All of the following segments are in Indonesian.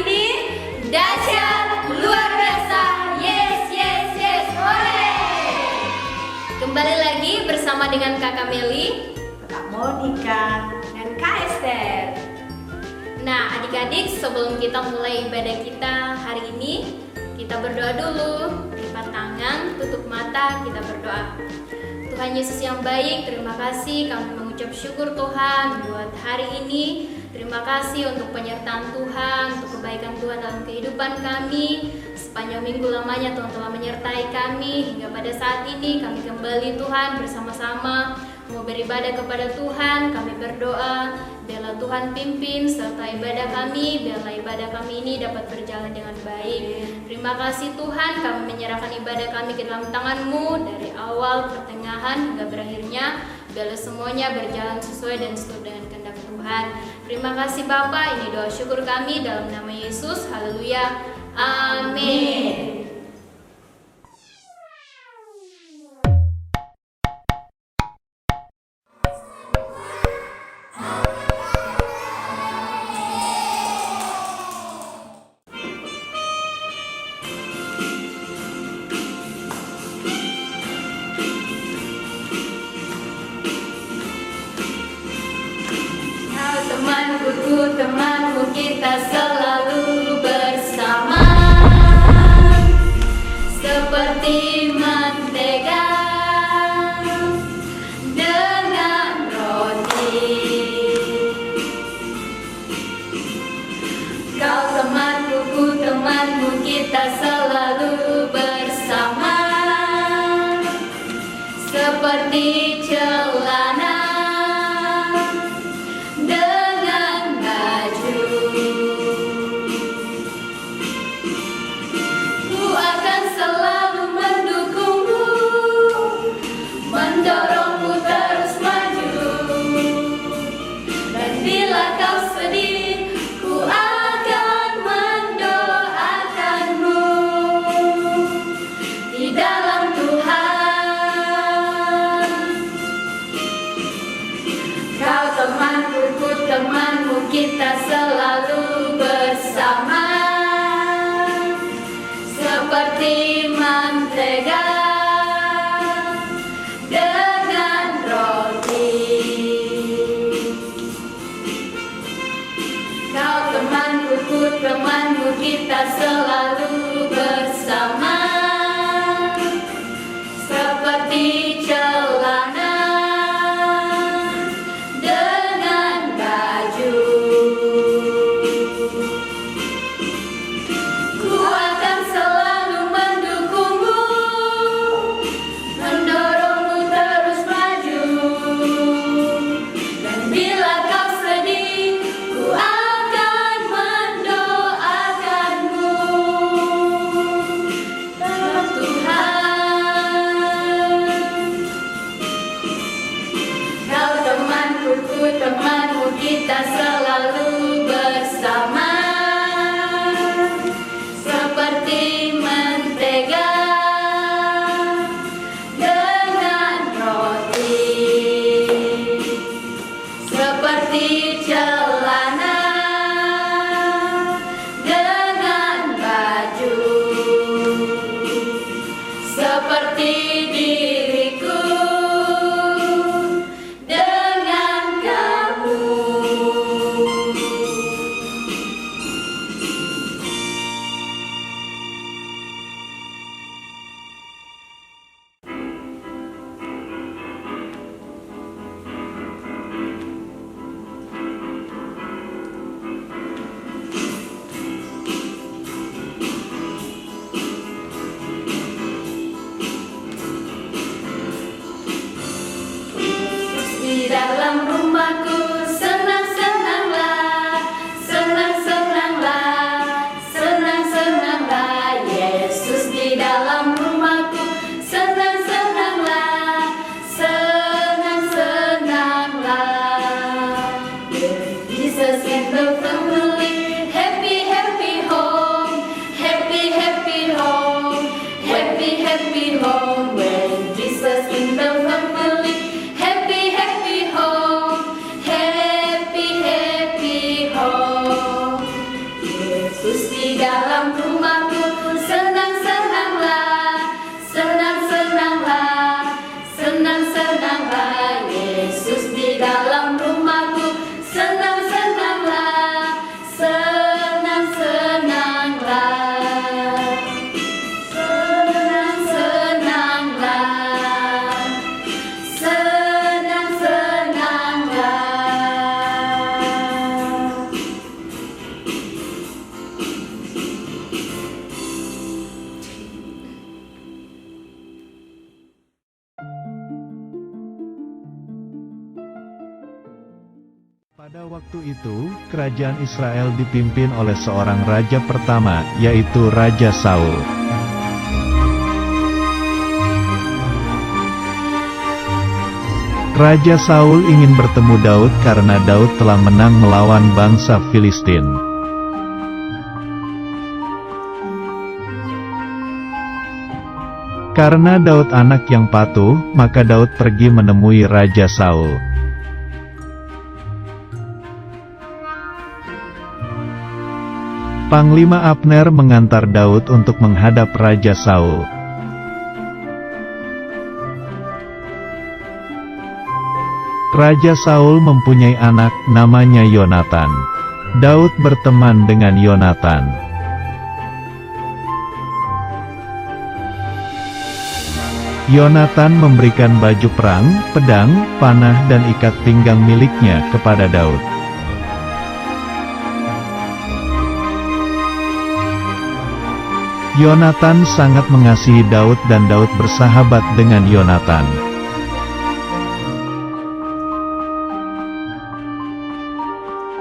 ini dahsyat luar biasa. Yes, yes, yes. Hore! Kembali lagi bersama dengan Kakak Meli, Kak Monica, dan Kak Esther. Nah, adik-adik, sebelum kita mulai ibadah kita hari ini, kita berdoa dulu. Lipat tangan, tutup mata, kita berdoa. Tuhan Yesus yang baik, terima kasih kami mengucap syukur Tuhan buat hari ini. Terima kasih untuk penyertaan Tuhan, untuk kebaikan Tuhan dalam kehidupan kami. Sepanjang minggu lamanya Tuhan telah menyertai kami. Hingga pada saat ini kami kembali Tuhan bersama-sama mau beribadah kepada Tuhan. Kami berdoa, biarlah Tuhan pimpin serta ibadah kami. Biarlah ibadah kami ini dapat berjalan dengan baik. Terima kasih Tuhan, kami menyerahkan ibadah kami ke dalam tangan-Mu dari awal, pertengahan, hingga berakhirnya. Biarlah semuanya berjalan sesuai dan seturut dengan kehendak Tuhan. Terima kasih Bapa, ini doa syukur kami dalam nama Yesus. Haleluya. Amin. Temanku, kita selalu bersama, seperti mentega dengan roti. Kau temanku, ku temanmu, kita selalu bersama, seperti celana temanmu, kita selalu bersama, seperti mentega dengan roti. Kau temanku, ku temanmu, kita selalu bersama, seperti celana temanmu, kita selalu bersama, seperti mentega dengan roti, seperti celana dengan baju, seperti diriku Pada waktu itu, kerajaan Israel dipimpin oleh seorang raja pertama, yaitu Raja Saul. Raja Saul ingin bertemu Daud karena Daud telah menang melawan bangsa Filistin. Karena Daud anak yang patuh, maka Daud pergi menemui Raja Saul. Panglima Abner mengantar Daud untuk menghadap Raja Saul. Raja Saul mempunyai anak, namanya Yonatan. Daud berteman dengan Yonatan. Yonatan memberikan baju perang, pedang, panah dan ikat pinggang miliknya kepada Daud. Yonatan sangat mengasihi Daud dan Daud bersahabat dengan Yonatan.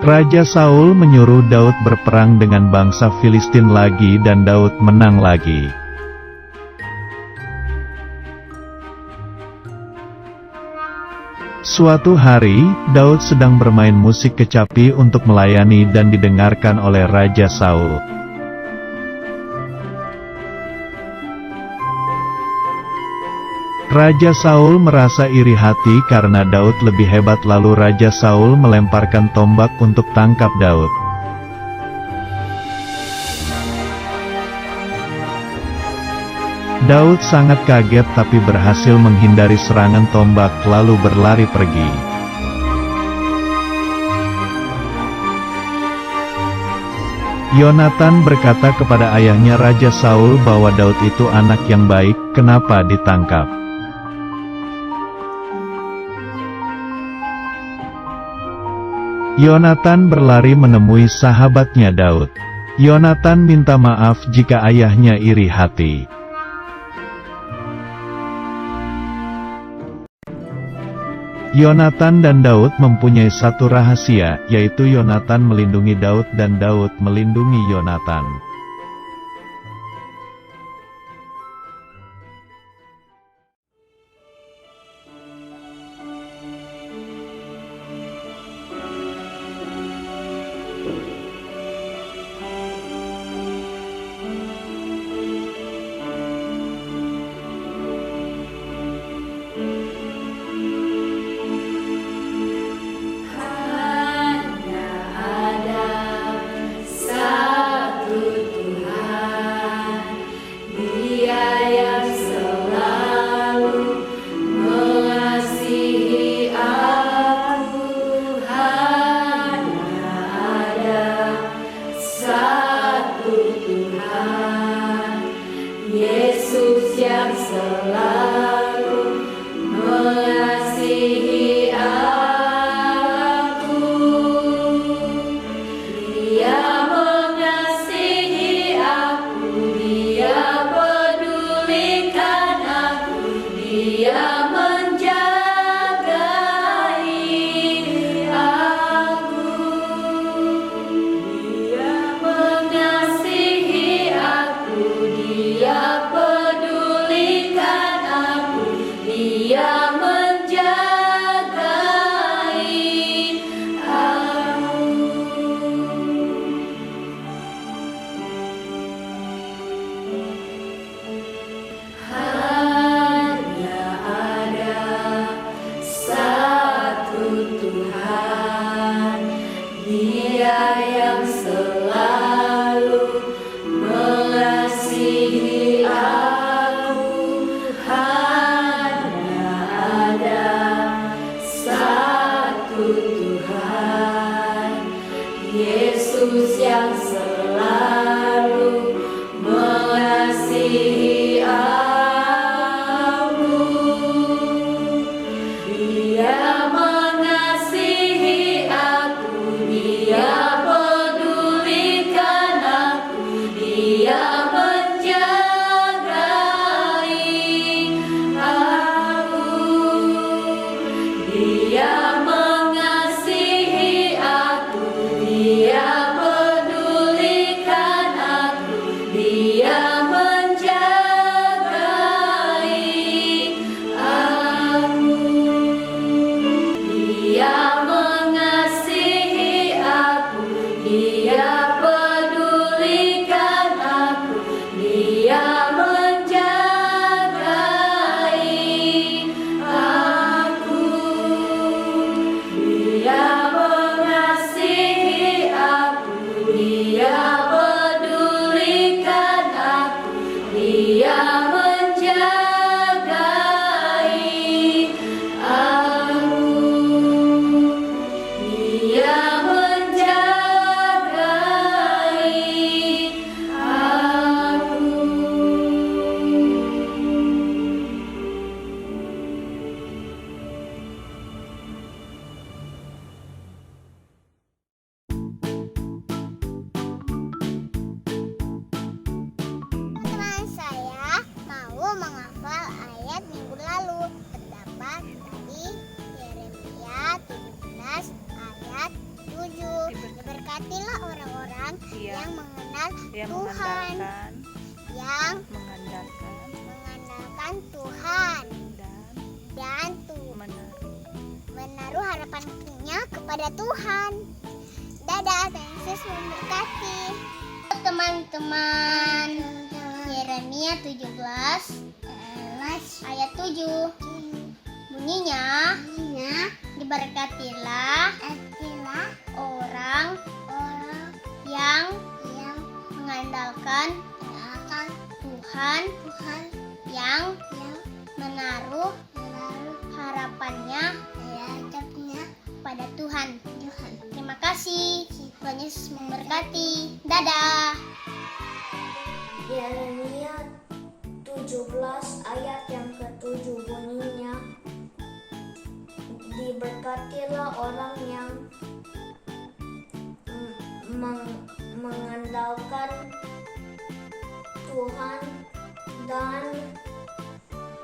Raja Saul menyuruh Daud berperang dengan bangsa Filistin lagi dan Daud menang lagi. Suatu hari, Daud sedang bermain musik kecapi untuk melayani dan didengarkan oleh Raja Saul. Raja Saul merasa iri hati karena Daud lebih hebat, lalu Raja Saul melemparkan tombak untuk tangkap Daud. Daud sangat kaget tapi berhasil menghindari serangan tombak lalu berlari pergi. Yonatan berkata kepada ayahnya Raja Saul bahwa Daud itu anak yang baik, kenapa ditangkap? Yonatan berlari menemui sahabatnya Daud. Yonatan minta maaf jika ayahnya iri hati. Yonatan dan Daud mempunyai satu rahasia, yaitu Yonatan melindungi Daud dan Daud melindungi Yonatan. Yesus yang selalu mengasihi aku. Dia mengasihi aku, Dia pedulikan aku, Dia menjagai aku. Dia mengasihi aku, Dia pedulikan aku, Dia menjagai aku. Hanya ada satu Tuhan, Dia yang selalu mengasihi aku. Hanya ada satu Tuhan, Yesus yang selalu mengasihi aku. Dia mengasihi aku, Dia pedulikan aku, Dia menjagai aku. Dia mengasihi 7. Diberkatilah orang-orang yang mengenal yang Tuhan, yang mengandalkan Tuhan dan dan menaruh harapannya kepada Tuhan. Dadah, Tuhan Yesus memberkati. Teman-teman, Yeremia 17 ayat 7 bunyinya, diberkatilah orang yang mengandalkan Tuhan, yang menaruh harapannya pada Tuhan. Terima kasih. Tuhan Yesus memberkati. Dadah. Yeremia 17 ayat yang ke-7 bunyinya, diberkatilah orang yang mengandalkan Tuhan dan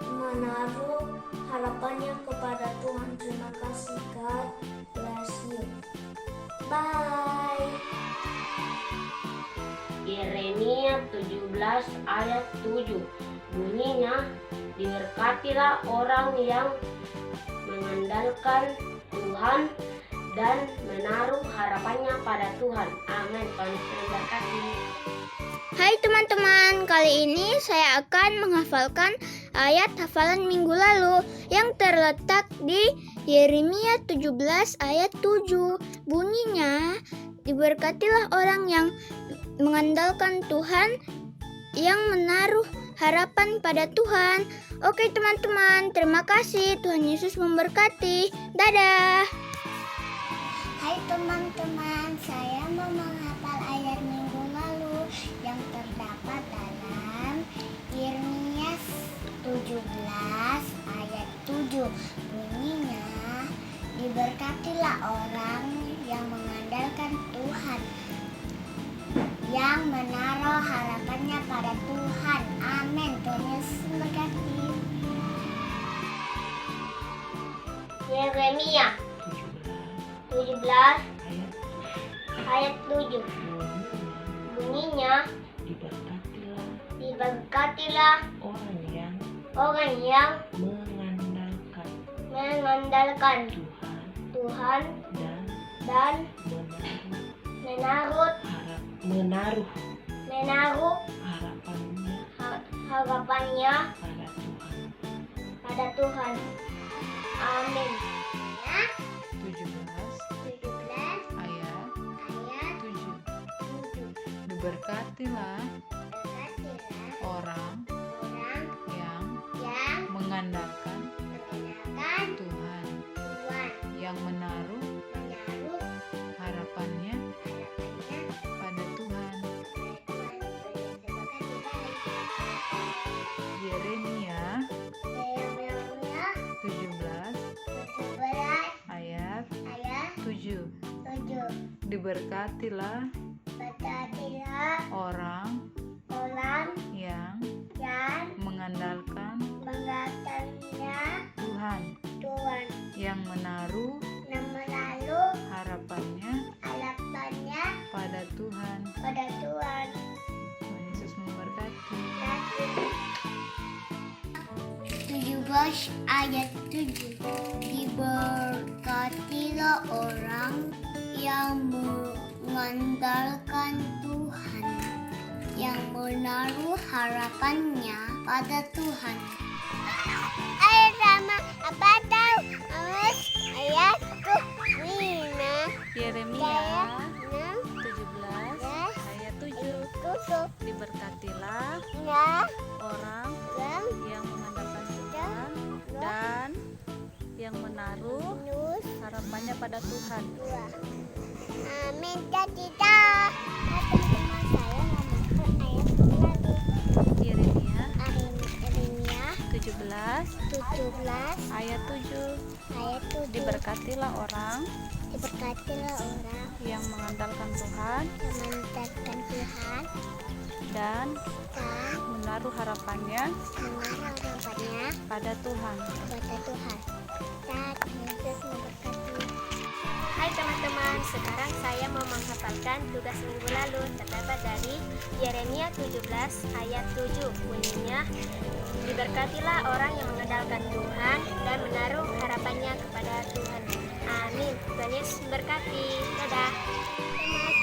menaruh harapannya kepada Tuhan. Terima kasih. God bless you. Bye. Yeremia 17 ayat 7 bunyinya, diberkatilah orang yang mengandalkan Tuhan dan menaruh harapannya pada Tuhan. Amin. Tuhan Yesus memberkati. Hai teman-teman, kali ini saya akan menghafalkan ayat hafalan minggu lalu yang terletak di Yeremia 17 ayat 7. Bunyinya, diberkatilah orang yang mengandalkan Tuhan, yang menaruh harapan pada Tuhan. Oke teman-teman, terima kasih. Tuhan Yesus memberkati. Dadah. Hai teman-teman, saya mau menghafal ayat minggu lalu yang terdapat dalam Yeremia 17 ayat 7. Bunyinya, diberkatilah orang yang mengandalkan Tuhan, yang menaruh harapannya pada Tuhan. Amin. Tuhan Yesus memberkati. Yeremia 17 ayat 7 bunyinya, diberkatilah orang yang mengandalkan Tuhan dan menaruh harapannya pada Tuhan. Amin. 17 ayat 7. Diberkatilah orang yang mengandalkan Tuhan, yang menaruh harapannya pada Tuhan. Yeremia 17 ayat 7. Diberkatilah orang yang mengandalkan Tuhan, yang menaruh harapannya pada Tuhan. Tuhan Yesus memberkati. 17 ayat 7. Diberkatilah orang yang mengandalkan Tuhan, yang menaruh harapannya pada Tuhan. Ayo sama apa tahu ayat Mina Yeremia 17 ayat 7. Diberkatilah orang yang mengandalkan Tuhan dan yang menaruh harapannya pada Tuhan. Amin. Teman-teman saya menghafal ayat lagi. Yeremia Yeremia 17 ayat 7. Diberkatilah orang yang mengandalkan Tuhan dan menaruh harapannya pada Tuhan. Tuhan Yesus memberkati. Hai teman-teman, sekarang saya mau menghafalkan tugas minggu lalu terdapat dari Yeremia 17 ayat 7. Bunyinya, diberkatilah orang yang mengandalkan Tuhan dan menaruh harapannya kepada Tuhan. Amin. Tuhan Yesus memberkati. Dadah.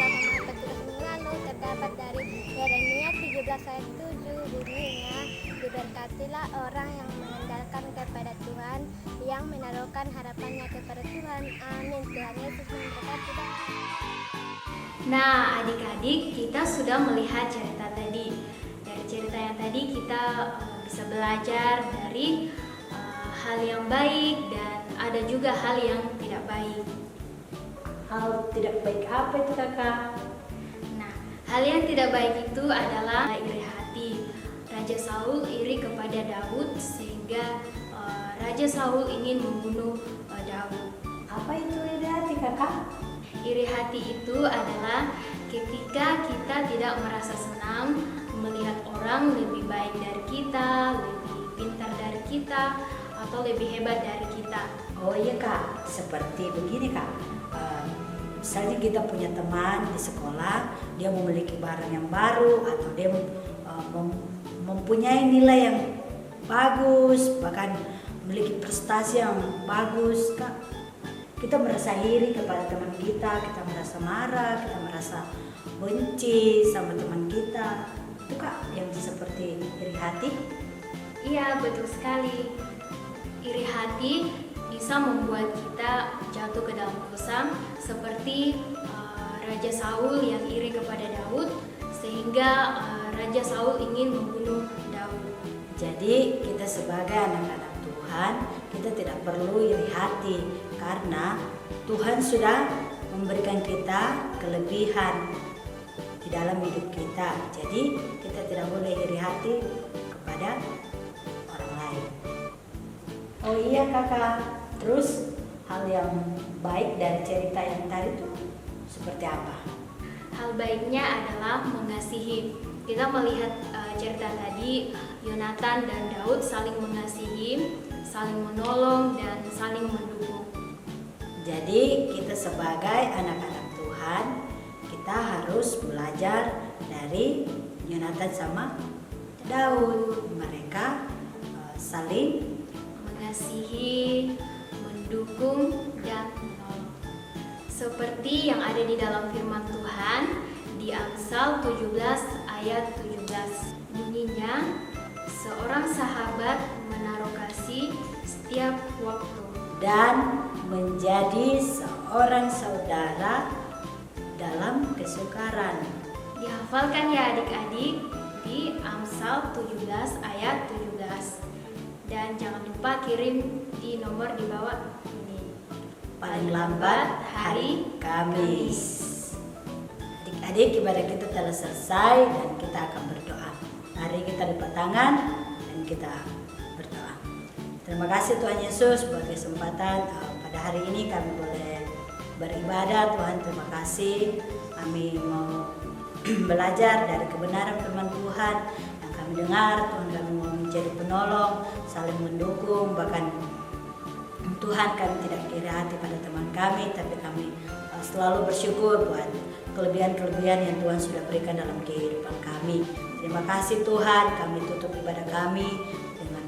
Teman-teman, tugas minggu lalu terdapat dari Yeremia 17 ayat 7. Bunyinya, diberkatilah orang yang mengandalkan kepada Tuhan, yang menaruhkan harapannya kepada Tuhan. Amin. Tuhan Yesus memberkati. Nah, adik-adik, kita sudah melihat cerita tadi. Dari cerita yang tadi kita bisa belajar dari hal yang baik dan ada juga hal yang tidak baik. Hal tidak baik apa itu kakak? Nah, hal yang tidak baik itu adalah iri hati. Raja Saul iri kepada Daud sehingga Raja Saul ingin membunuh Daud. Apa itu iri hati kakak? Iri hati itu adalah ketika kita tidak merasa senang melihat orang lebih baik dari kita, lebih pintar dari kita, atau lebih hebat dari kita. Oh iya kak, seperti begini kak. Misalnya kita punya teman di sekolah, dia memiliki barang yang baru atau dia mempunyai nilai yang bagus, bahkan memiliki prestasi yang bagus kak. Kita merasa iri kepada teman kita merasa marah, kita merasa benci sama teman kita. Itu kak yang seperti iri hati. Iya, betul sekali. Iri hati bisa membuat kita jatuh ke dalam dosa seperti Raja Saul yang iri kepada Daud sehingga Raja Saul ingin membunuh Daud. Jadi kita sebagai anak-anak Tuhan, kita tidak perlu iri hati karena Tuhan sudah memberikan kita kelebihan di dalam hidup kita. Jadi kita tidak boleh iri hati kepada orang lain. Oh iya kakak, terus hal yang baik dari cerita yang tadi itu seperti apa? Hal baiknya adalah mengasihi. Kita melihat cerita tadi, Yonatan dan Daud saling mengasihi, saling menolong, dan saling mendukung. Jadi kita sebagai anak-anak Tuhan, kita harus belajar dari Yonatan sama Daud. Mereka saling mengasihi, mendukung, dan menolong. Seperti yang ada di dalam firman Tuhan di Amsal 17 ayat 17. Bunyinya, seorang sahabat menaruh kasih setiap waktu dan menjadi seorang saudara dalam kesukaran. Dihafalkan ya adik-adik di Amsal 17 ayat 17. Dan jangan lupa kirim di nomor di bawah ini. Paling lambat hari Kamis. Adik-adik, ibadah kita telah selesai dan kita akan berdoa. Mari kita lipat tangan dan kita berdoa. Terima kasih Tuhan Yesus buat kesempatan pada hari ini kami boleh beribadah. Tuhan, terima kasih. Kami mau belajar dari kebenaran firman Tuhan yang kami dengar. Tuhan, kami mau menjadi penolong, saling mendukung, bahkan Tuhan, kami tidak iri hati pada teman kami, tapi kami selalu bersyukur buat kelebihan-kelebihan yang Tuhan sudah berikan dalam kehidupan kami. Terima kasih Tuhan, kami tutup ibadah kami dengan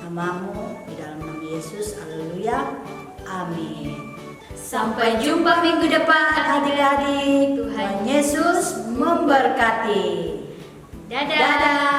nama-Mu di dalam nama Yesus. Haleluya. Amin. Sampai jumpa minggu depan Adik-adik, Tuhan Yesus memberkati. Dadah.